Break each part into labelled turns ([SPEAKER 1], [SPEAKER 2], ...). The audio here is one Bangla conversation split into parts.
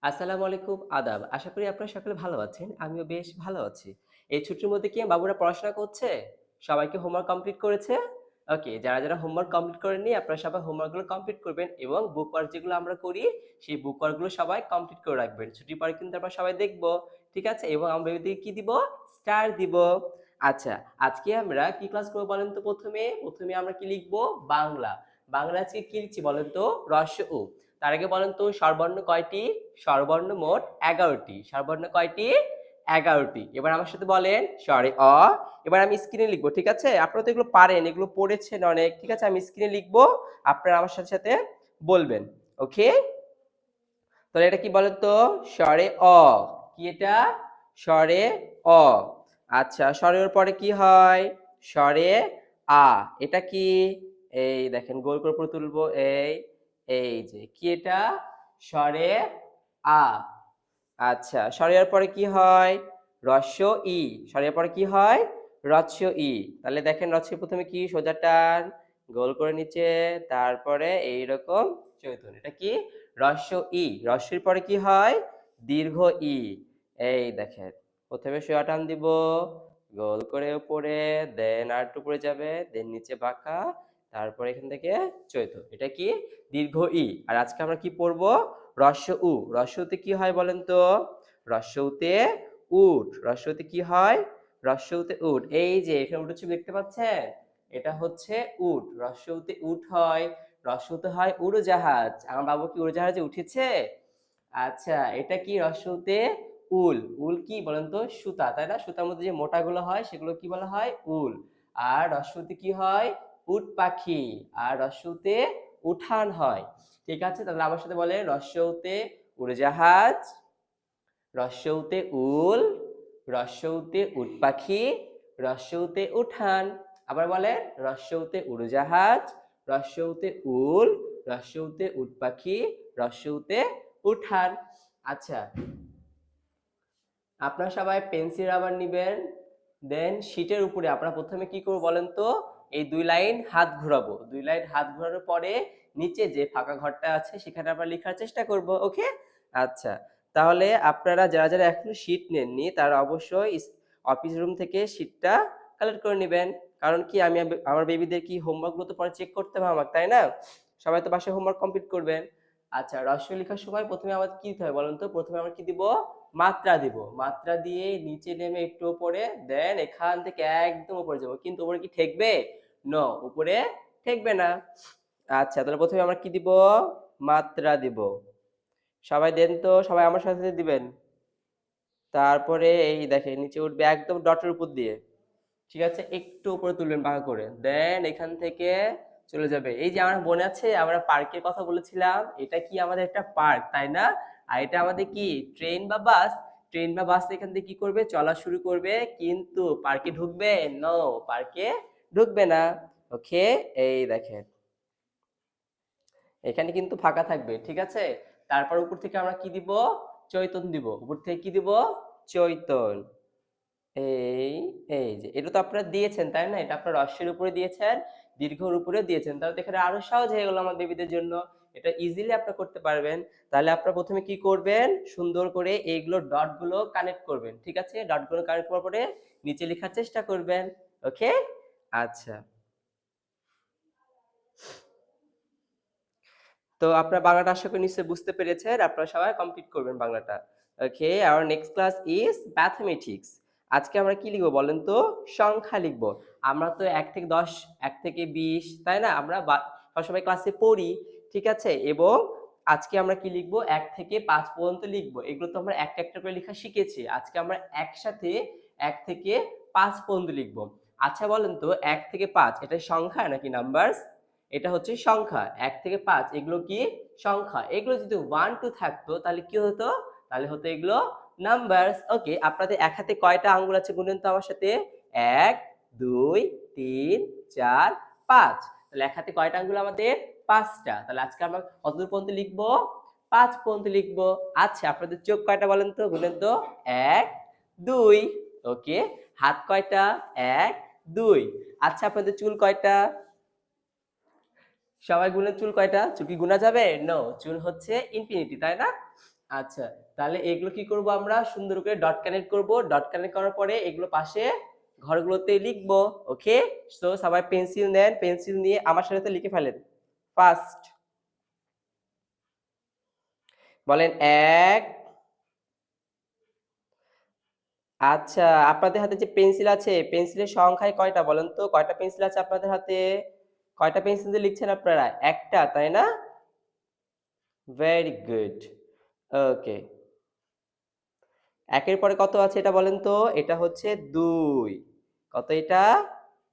[SPEAKER 1] আসসালামু আলাইকুম, আদাব। আশা করি আপনারা সকলে ভালো আছেন। আমিও বেশ ভালো আছি। এই ছুটির মধ্যে কি বাবুরা পড়াশোনা করছে? সবাই কি হোমওয়ার্ক কমপ্লিট করেছে? ওকে, যারা হোমওয়ার্ক কমপ্লিট করেননি, আপনারা সবাই হোমওয়ার্কগুলো কমপ্লিট করবেন এবং বুক ওয়ার্ক যেগুলো আমরা করি, সেই বুক ওয়ার্কগুলো সবাই কমপ্লিট করে রাখবেন। ছুটির পরে কিন্তু আমরা সবাই দেখব। ঠিক আছে? এবং আমরা এদিকে কি দিব? স্টার দিব। আচ্ছা, আজকে আমরা কি ক্লাস করব বলেন তো ১ম এ? ১ম এ আমরা কি লিখব? বাংলা। বাংলা আজকে কি লিখছি বলেন তো? উ। তার আগে বলেন তো স্বরবর্ণ কয়টি? স্বরবর্ণ মোট ১১ টি। স্বরবর্ণ কয়টি? ১১ টি। এবার আমার সাথে বলেন অ। এবার আমি স্ক্রিনে লিখব, ঠিক আছে? আপনারা তো এগুলো পারেন, এগুলো পড়েছেন অনেক। ঠিক আছে? আমি স্ক্রিনে লিখব। আপনারা আমার সাথে বলবেন। ওকে? তাহলে এটা কি বলেন তো? অ। কি এটা? স্বরে অ। আচ্ছা, স্বরের পরে কি হয়? স্বরে আ। এটা কি? এই দেখেন গোল করে উপরে তুলবো। এই যে। কি এটা? স্বরে আ। আচ্ছা, স্বরের পরে কি হয়? ই। স্বরের পরে কি হয়? ই। তাহলে দেখেন প্রথমে কি? সোজা টান, গোল করে নিচে, তারপরে এইরকম চৈতন্য। এটা কি? ই। ইর পরে কি হয়? দীর্ঘ ই। এই দেখেন। প্রথমে সোজা টান দিব, গোল করে উপরে, দেন আরেকটু উপরে যাবে, দেন নিচে বাঁকা, তারপরে এখান থেকে চৈতন্য। এটা কি? দীর্ঘ ই। আর আজকে আমরা কি পড়বো? উ। উতে কি হয় বলেন তো? উতে উট। উতে কি হয়? উতে উট। এই যে এখানে উটের ছবি দেখতে পাচ্ছেন? এটা হচ্ছে উট। উতে উট হয়। উতে হয় উড়োজাহাজ। আমার বাবু কি উড়োজাহাজে উঠেছে? আচ্ছা, এটা কি উতে উল। উল কি বলেন তো? সুতা, তাই না? সুতার মধ্যে যে মোটাগুলো হয় সেগুলো কি বলা হয়? উল। আর উতে কি হয়? উট পাখি। আর উতে উঠান হয়। ঠিক আছে? তাহলে আমার সাথে বলেন উতে উড়োজাহাজ, উতে উল, উতে উট পাখি, উতে উঠান। আবার বলেন উতে উড়োজাহাজ, উতে উল, উতে উট পাখি, উতে উঠান। আচ্ছা, আপনারা সবাই পেন্সিল রাবার নিবেন। দেন শীটের উপরে আপনারা প্রথমে কি করবো বলেন তো? এই ২ লাইন হাত ঘোরাবো। ২ লাইন হাত ঘোরানোর পরে নিচে যে ফাঁকা ঘরটা আছে সেখানে আমরা লেখার চেষ্টা করব। ওকে? আচ্ছা। তাহলে আপনারা যারা এখনো শীট নেননি তারা অবশ্যই অফিস রুম থেকে শীটটা কালেক্ট করে নিবেন। কারণ কি আমি আমার বেবিদের কি হোমওয়ার্ক গুলো তো পরে চেক করতে হবে আমাকে, তাই না? সবাই তো বাসায় হোমওয়ার্ক কমপ্লিট করবেন। আচ্ছা, লেখার সময় প্রথমে আমাদের কি দিতে হবে বলেন তো? প্রথমে আমরা কি দিব? মাত্রা দিব। মাত্রা দিয়ে নিচে নেমে একটু উপরে, দেন এখান থেকে একদম উপরে যাব। কিন্তু উপরে কি ঠেকবে? নো, উপরে ঠেকবে না। আচ্ছা, তাহলে প্রথমে আমরা কি দিব? মাত্রা দিব। সবাই দেন তো, সবাই আমার সাথে দিবেন। তারপরে এই দেখেন নিচে উঠবে একদম ডটের উপর দিয়ে। ঠিক আছে? একটু উপরে তুলবেন বাঁকা করে। দেন এখান থেকে চলে যাবে। এই যে আমার মনে আছে আমরা পার্কের কথা বলেছিলাম, এটা কি আমাদের একটা পার্ক, তাই না? আর এটা আমাদের কি ট্রেন বা বাস? ট্রেন বা বাস এখান থেকে কি করবে? চলা শুরু করবে, কিন্তু পার্কে ঢুকবে? নো, পার্কে ঢুকবে না। ওকে? এই দেখেন। এখানে কিন্তু ফাঁকা থাকবে, ঠিক আছে? তারপর উপর থেকে আমরা কি দিব? চৈতন দিব। উপর থেকে কি দিব? চৈতন। এই, এই যে এটা তো আপনারা দিয়েছেন, তাই না? এটা আপনারা হ্রস্বের উপরে দিয়েছেন, দীর্ঘর উপরে দিয়েছেন। তাহলে তো এখানে আরো সহজ হয়ে গেল আমার বেবিদের জন্য। এটা ইজিলি আপনারা করতে পারবেন। তাহলে আপনারা প্রথমে কি করবেন? সুন্দর করে এইগুলো ডট গুলো কানেক্ট করবেন। ঠিক আছে? ডট গুলো কানেক্ট করার পরে নিচে লেখার চেষ্টা করবেন। ওকে? আচ্ছা। তো আপনারা বাংলাটা আশা করি নিশ্চয়ই বুঝতে পেরেছেন। আপনারা সবাই কমপ্লিট করবেন বাংলাটা। Okay, our next class is mathematics. আজকে আমরা কি লিখব বলেন তো? সংখ্যা লিখব। আমরা তো ১ থেকে ১০, ১ থেকে ২০, তাই না? আমরা সবসময় ক্লাসে পড়ি। ঠিক আছে? এবং আজকে আমরা কি লিখব? ১ থেকে ৫ পর্যন্ত লিখব। এগুলো তো আমরা একটা, একটা করে লেখা শিখেছি। আজকে আমরা একসাথে ১ থেকে ৫ পর্যন্ত লিখব। আচ্ছা বলেন তো ১ থেকে ৫ এটা সংখ্যা নাকি নাম্বারস? এটা হচ্ছে সংখ্যা। ১ থেকে ৫ এগুলো কি? সংখ্যা। এগুলো যদি 1, 2 থাকতো তাহলে কি হতো? তাহলে হতো এগুলো নাম্বারস। ওকে, আপনাদের এক হাতে কয়টা আঙ্গুল আছে গুনেন তো আমার সাথে? ১, ২, ৩, ৪, ৫। তাহলে এক হাতে কয়টা আঙ্গুল আমাদের? ৫ টা। তাহলে আজকে আমরা কতদূর পর্যন্ত লিখবো? ৫ পর্যন্ত লিখবো। আচ্ছা, আপনাদের চোখ কয়টা বলেন তো? গুনেন তো। ১, ২। ওকে। হাত কয়টা? ১, ২। আচ্ছা, আপনাদের চুল কয়টা? সবাই গুনে চুল কয়টা? চুল কি গুনা যাবে? নো, চুল হচ্ছে ইনফিনিটি, তাই না? আচ্ছা, তাহলে এগুলো কি করব আমরা? সুন্দর করে ডট কানেক্ট করব। ডট কানেক্ট করার পরে এগুলো পাশে ঘরগুলোতে লিখব। ওকে? সো সবাই পেন্সিল নেন। পেন্সিল নিয়ে আমার সাথে লিখে ফেলেন। ফার্স্ট বলেন ১। আচ্ছা, আপনাদের হাতে যে পেন্সিল আছে, পেন্সিলের সংখ্যায় কয়টা বলেন তো? কয়টা পেন্সিল আছে আপনাদের হাতে? কয়টা পেন্সিল দিয়ে লিখছেন আপনারা? একটা, তাই না? Very good. ওকে। ১ এর পরে কত আছে এটা বলেন তো? এটা হচ্ছে ২। কত এটা?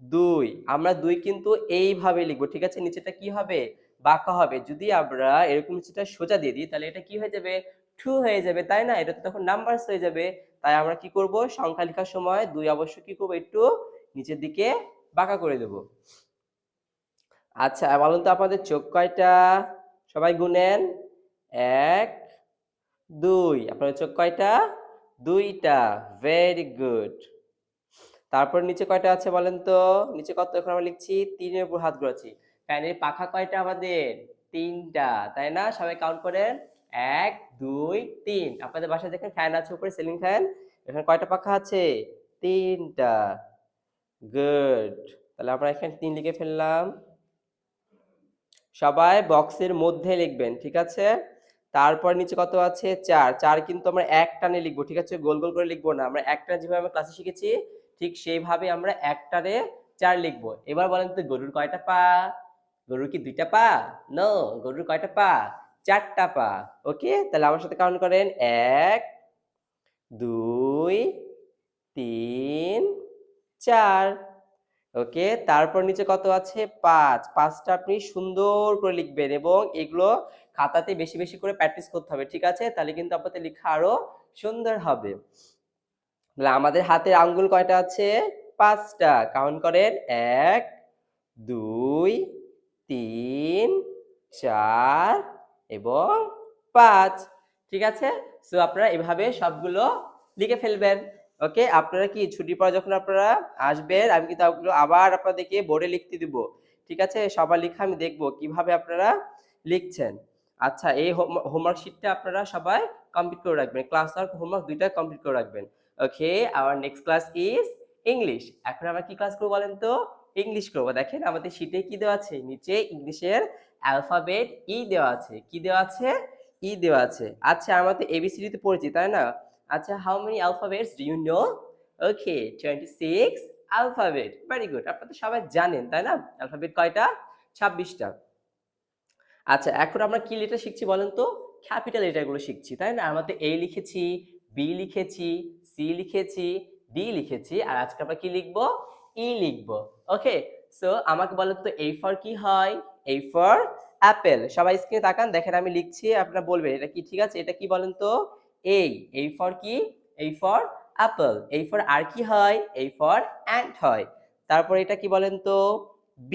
[SPEAKER 1] ২। আমরা ২ কিন্তু এইভাবে লিখব। ঠিক আছে? নিচেরটা কি হবে? বাঁকা হবে। যদি আমরা এরকম নিচেরটা সোজা দিয়ে দিই তাহলে এটা কি হয়ে যাবে? 2 হয়ে যাবে, তাই না? এটা তো তখন নাম্বারস হয়ে যাবে। তাই আমরা কি করব? সংখ্যা লেখার সময় ২ অবশ্যই কি করব? একটু নিচের দিকে বাঁকা করে দেব। আচ্ছা, বলুন তো আপনাদের চোখ কয়টা? সবাই গুনেন। ১, ২। আপনাদের চোখ কয়টা? ২ টা। Very good. তারপর নিচে কয়টা আছে বলেন তো? নিচে কত? এখন আমরা লিখছি ৩ এর উপর হাত ঘোরাচ্ছি। ফ্যানের পাখা কয়টা আমাদের? ৩ টা, তাই না? সবাই কাউন্ট করেন। ১, ২, ৩। আপনাদের বাসায় দেখেন ফ্যান আছে উপরে, সিলিং ফ্যান। এখানে কয়টা পাখা আছে? ৩ টা। গুড। তাহলে আমরা এখানে ৩ লিখে ফেললাম। সবাই বক্সের মধ্যে লিখবেন, ঠিক আছে? তারপর নিচে কত আছে? ৪। ৪ কিন্তু আমরা এক টানে লিখবো, ঠিক আছে? গোল, গোল করে লিখবো না। আমরা এক টানে যেভাবে আমরা ক্লাসে শিখেছি, ঠিক সেইভাবে আমরা এক টানে ৪ লিখবো। এবার বলেন তো গরুর কয়টা পা? গরুর কি ২ টা পা? নো, গরুর কয়টা পা? ৪ টা পা। ওকে? তাহলে আমার সাথে কাউন্ট করেন। ১, ২, ৩, ৪। ওকে, তারপর নিচে কত আছে? ৫। ৫ টা আপনি সুন্দর করে লিখবেন এবং এগুলো খাতাতে বেশি, বেশি করে প্র্যাকটিস করতে হবে। ঠিক আছে? তাহলে কিন্তু আপনাদের লেখা আরো সুন্দর হবে। তাহলে আমাদের হাতের আঙ্গুল কয়টা আছে? ৫ টা। কাউন্ট করেন। ১, ২, ৩, ৪ এবং ৫। ঠিক আছে? সো আপনারা এভাবে সবগুলো লিখে ফেলবেন। ওকে? আপনারা কি ছুটির পর যখন আপনারা আসবেন, আমি কিন্তু ওগুলো আবার আপনাদেরকে বোর্ডে লিখতে দিব। ঠিক আছে? সবার লিখা আমি দেখব কিভাবে আপনারা লিখছেন। আচ্ছা, এই হোমওয়ার্ক শিটটা আপনারা সবাই কমপ্লিট করে রাখবেন। ক্লাস ওয়ার্ক, হোমওয়ার্ক ২ টা কমপ্লিট করে রাখবেন। Okay, our next class is English. এখন আমরা কি ক্লাস করব বলেন তো? ইংলিশ করব। দেখেন আমাদের শিটে কি দেওয়া আছে? নিচে ইংলিশের অ্যালফাবেট ই দেওয়া আছে। কি দেওয়া আছে? ই দেওয়া আছে। আচ্ছা, আমরা তো এবিসিডি তে পড়েছি, তাই না? আচ্ছা, how many alphabets do you know? Okay, 26 alphabet. Very good. আপনারা তো সবাই জানেন, তাই না? অ্যালফাবেট কয়টা? ২৬ টা। আচ্ছা, এখন আমরা কি লেটার শিখছি বলেন তো? ক্যাপিটাল লেটার গুলো শিখছি, তাই না? আমরা তো A লিখেছি, B লিখেছি, C লিখেছি, D লিখেছি, আর আজকে আমরা কি লিখবো? E লিখবো। ওকে, সো আমাকে বলেন তো A ফর কি হয়? A for Apple. সবাই স্ক্রিনে তাকান, দেখেন আমি লিখছি, আপনারা বলবেন এটা কি ঠিক আছে? এটা কি বলেন তো? A। A ফর কি? A for apple. A for আর কি হয়? A ফর অ্যান্ট হয়। তারপর এটা কি বলেন তো? B।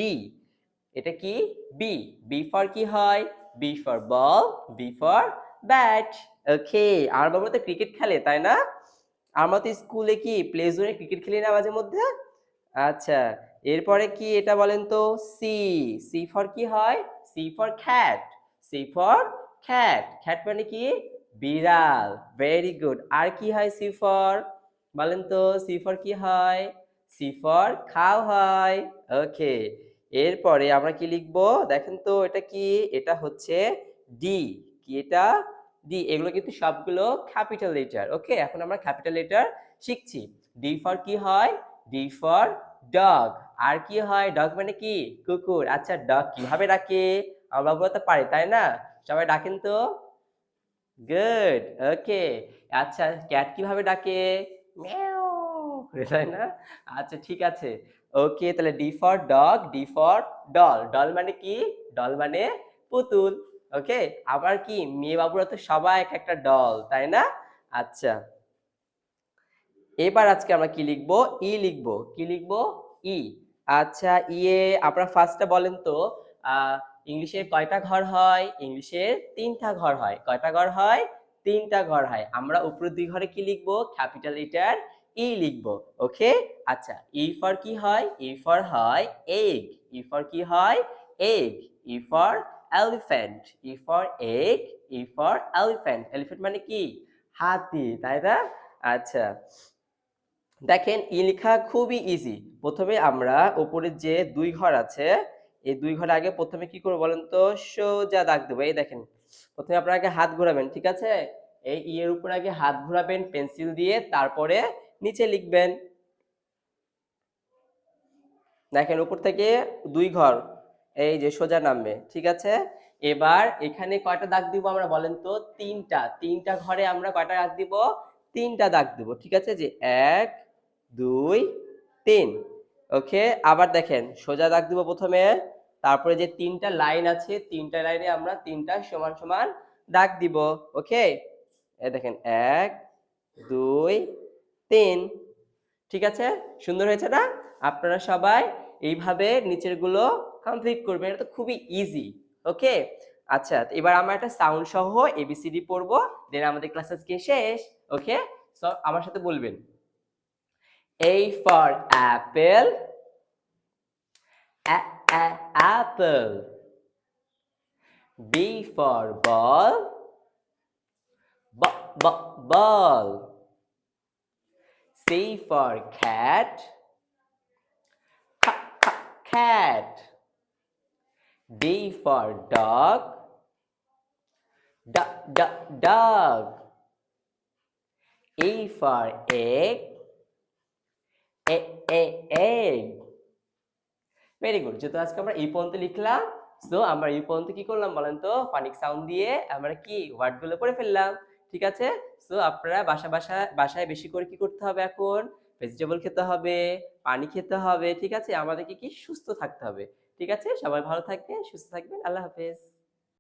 [SPEAKER 1] এটা কি? বি। বি ফর কি হয়? B for ball, B for bat. Okay, আর বাবা তো ক্রিকেট খেলে, তাই না? আমরা তো স্কুলে কি প্লে জোনে ক্রিকেট খেলি না মাঝে মধ্যে? আচ্ছা, এরপরে কি এটা বলেন তো? সি। সি ফর কি হয়? C for cat. C for cat. Cat মানে কি? বিড়াল। Very good. আর কি হয় সি ফর? বলেন তো সি ফর কি হয়? সি ফর খাও হয়। ওকে, এরপরে আমরা কি লিখবো? দেখেন তো এটা কি? এটা হচ্ছে ডি। কি এটা? ডি। এগুলো কিন্তু সবগুলো ক্যাপিটাল লেটার। ওকে, এখন আমরা ক্যাপিটাল লেটার শিখছি। ডি ফর কি হয়? D for dog. আর কি হয়? ডগ মানে কি? কুকুর। আচ্ছা, ডগ কিভাবে ডাকে? আমরা বলতে পারি, তাই না? সবাই ডাকেন তো। গুড। ওকে, আচ্ছা, ক্যাট কিভাবে ডাকে? মিয়াও করে, তাই না? আচ্ছা, ঠিক আছে। ওকে, তাহলে D for dog, D for doll. Doll মানে কি? ডল মানে পুতুল। ওকে, আবার কি মেয়ে বাবুরা তো সবাই এক একটা ডল, তাই না? আচ্ছা, এবার আজকে আমরা কি লিখবো? ই লিখবো। কি লিখবো? ই। আচ্ছা, ইয়ে আপনারা ফার্স্টে বলেন তো ইংলিশের কয়টা ঘর হয়? ইংলিশের ৩ টা ঘর হয়। কয়টা ঘর হয়? ৩ টা ঘর হয়। আমরা উপরের ২ ঘরে কি লিখবো? ক্যাপিটাল লেটার ই লিখবো। ওকে? আচ্ছা, ই ফর কি হয়? ই ফর হয় এগ। ই ফর কি হয়? Egg. E for elephant, E for egg, E for elephant. Elephant মানে কি? হাতি, তাই না? আচ্ছা। দেখেন ই লেখা খুবই ইজি। প্রথমে আমরা উপরে যে ২ ঘর আছে, এই ২ ঘরে আগে প্রথমে কি করব বলেন তো? সোজা দাগ দেব। এই দেখেন। প্রথমে আপনারা আগে হাত ঘোরাবেন, ঠিক আছে? এই ই এর উপর আগে হাত ঘোরাবেন পেন্সিল দিয়ে, তারপরে নিচে লিখবেন। দেখেন উপর থেকে ২ ঘর এই যে সোজা নামবে, ঠিক আছে? এবার এখানে কয়টা দাগ দিব আমরা বলেন তো? ৩ টা। ৩ টা ঘরে আমরা কয়টা দাগ দিব? ৩ টা দাগ দিব, ঠিক আছে? যে ১, ২, ৩। ওকে? আবার দেখেন সোজা দাগ দিব প্রথমে, তারপরে যে ৩ টা লাইন আছে, ৩ টা লাইনে আমরা ৩ টা সমান, সমান দাগ দিব। ওকে? এই দেখেন ১, ২, ৩। ঠিক আছে? সুন্দর হয়েছে না? আপনারা সবাই এইভাবে নিচের গুলো কমপ্লিট করবেন। এটা তো খুবই ইজি। ওকে? আচ্ছা, এবার আমরা একটা সাউন্ড সহ এবিসিডি পড়বো। দেন আমাদের ক্লাস আজকে শেষ। ওকে? সো আমার সাথে বলবেন। A for apple, a apple. B for ball, ball. C for cat, cat. D for dog, dog. E for egg, egg. Very good. যেহেতু আজকে আমরা এই পর্যন্ত লিখলাম, সো আমরা এই পর্যন্ত কি করলাম বলেন তো? ফনিক সাউন্ড দিয়ে আমরা কি ওয়ার্ড গুলো পড়ে ফেললাম। ঠিক আছে? সো আপনারা বাসায় বেশি করে কি করতে হবে এখন? ভেজিটেবল খেতে হবে, পানি খেতে হবে। ঠিক আছে? আমাদেরকে কি সুস্থ থাকতে হবে। ঠিক আছে? সবাই ভালো থাকবেন, সুস্থ থাকবেন। আল্লাহ হাফেজ।